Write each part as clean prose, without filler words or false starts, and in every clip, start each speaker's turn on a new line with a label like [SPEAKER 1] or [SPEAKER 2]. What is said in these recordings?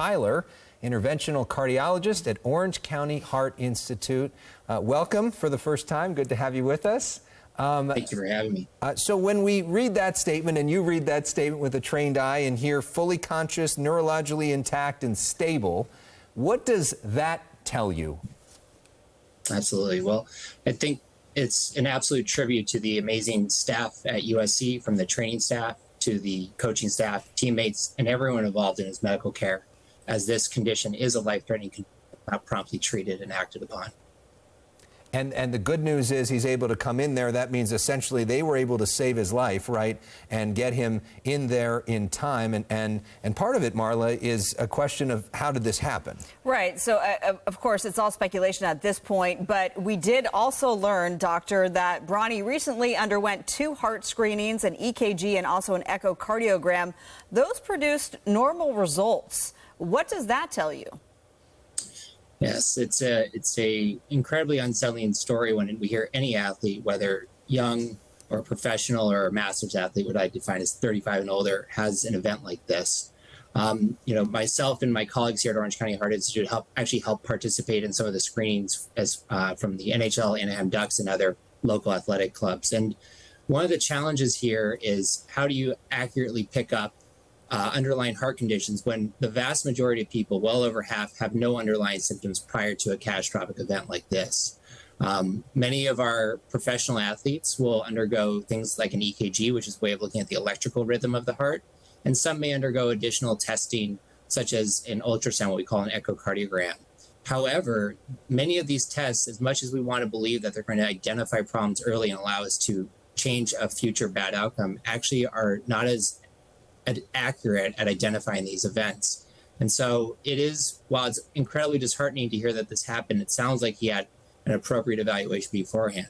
[SPEAKER 1] Tyler, interventional cardiologist at Orange County Heart Institute. Welcome for the first time. Good to have you with us.
[SPEAKER 2] Thank you for having me.
[SPEAKER 1] So when we read that statement, and you read that statement with a trained eye and hear fully conscious, neurologically intact and stable, what does that tell you?
[SPEAKER 2] Absolutely. Well, I think it's an absolute tribute to the amazing staff at USC, from the training staff to the coaching staff, teammates, and everyone involved in his medical care, as this condition is a life-threatening condition, not promptly treated and acted upon.
[SPEAKER 1] And the good news is he's able to come in there. That means essentially they were able to save his life, right, and get him in there in time. And part of it, Marla, is a question of how did this happen? Right.
[SPEAKER 3] So, of course, it's all speculation at this point. But we did also learn, doctor, that Bronny recently underwent 2 heart screenings, an EKG and also an echocardiogram. Those produced normal results. What does that tell you?
[SPEAKER 2] Yes, it's a incredibly unsettling story when we hear any athlete, whether young or professional or a master's athlete, what I define as 35 and older, has an event like this. Myself and my colleagues here at Orange County Heart Institute help participate in some of the screenings from the NHL, Anaheim Ducks, and other local athletic clubs. And one of the challenges here is, how do you accurately pick up underlying heart conditions when the vast majority of people, well over half, have no underlying symptoms prior to a catastrophic event like this. Many of our professional athletes will undergo things like an EKG, which is a way of looking at the electrical rhythm of the heart, and some may undergo additional testing, such as an ultrasound, what we call an echocardiogram. However, many of these tests, as much as we want to believe that they're going to identify problems early and allow us to change a future bad outcome, actually are not as accurate at identifying these events. And so it is, while it's incredibly disheartening to hear that this happened, it sounds like he had an appropriate evaluation beforehand.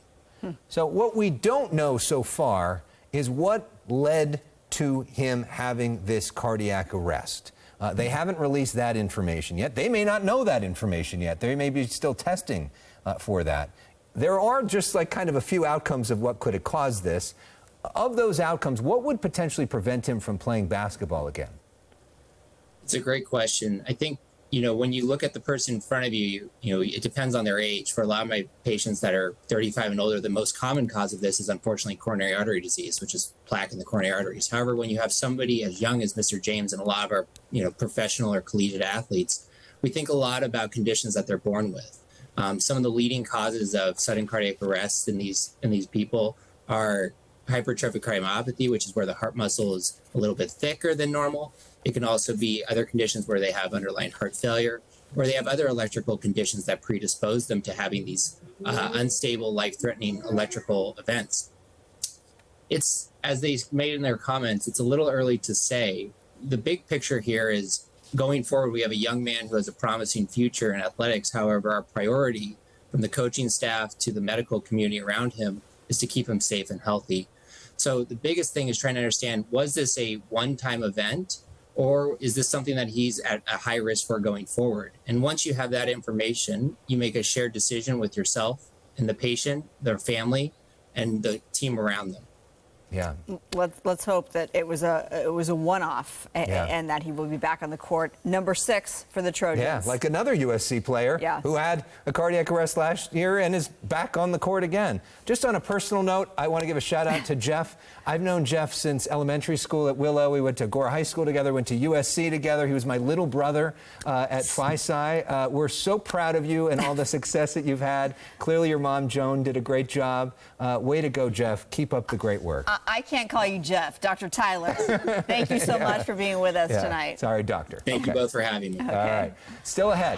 [SPEAKER 1] So what we don't know so far is what led to him having this cardiac arrest. They haven't released that information yet. They may not know that information yet. They may be still testing for that. There are just like kind of a few outcomes of what could have caused this. Of those outcomes, what would potentially prevent him from playing basketball again?
[SPEAKER 2] It's a great question. I think, when you look at the person in front of you, it depends on their age. For a lot of my patients that are 35 and older, the most common cause of this is unfortunately coronary artery disease, which is plaque in the coronary arteries. However, when you have somebody as young as Mr. James and a lot of our, professional or collegiate athletes, we think a lot about conditions that they're born with. Some of the leading causes of sudden cardiac arrest in these people are hypertrophic cardiomyopathy, which is where the heart muscle is a little bit thicker than normal. It can also be other conditions where they have underlying heart failure, or they have other electrical conditions that predispose them to having these unstable, life-threatening electrical events. It's, as they made in their comments, it's a little early to say. The big picture here is, going forward, we have a young man who has a promising future in athletics. However, our priority, from the coaching staff to the medical community around him, is to keep him safe and healthy. So the biggest thing is trying to understand, was this a one-time event, or is this something that he's at a high risk for going forward? And once you have that information, you make a shared decision with yourself and the patient, their family, and the team around them.
[SPEAKER 1] Yeah.
[SPEAKER 3] Let's hope that it was a one-off,
[SPEAKER 1] yeah,
[SPEAKER 3] and that he will be back on the court. Number 6 for the Trojans.
[SPEAKER 1] Yeah, like another USC player,
[SPEAKER 3] yeah,
[SPEAKER 1] who had a cardiac arrest last year and is back on the court again. Just on a personal note, I want to give a shout out to Jeff. I've known Jeff since elementary school at Willow. We went to Gore High School together, went to USC together. He was my little brother at Phi Psi. We're so proud of you and all the success that you've had. Clearly your mom, Joan, did a great job. Way to go, Jeff. Keep up the great work.
[SPEAKER 3] I can't call you Jeff, Dr. Tyler. Thank you so much for being with us tonight.
[SPEAKER 1] Sorry, doctor.
[SPEAKER 2] Thank you both for having me.
[SPEAKER 1] All right. Still ahead.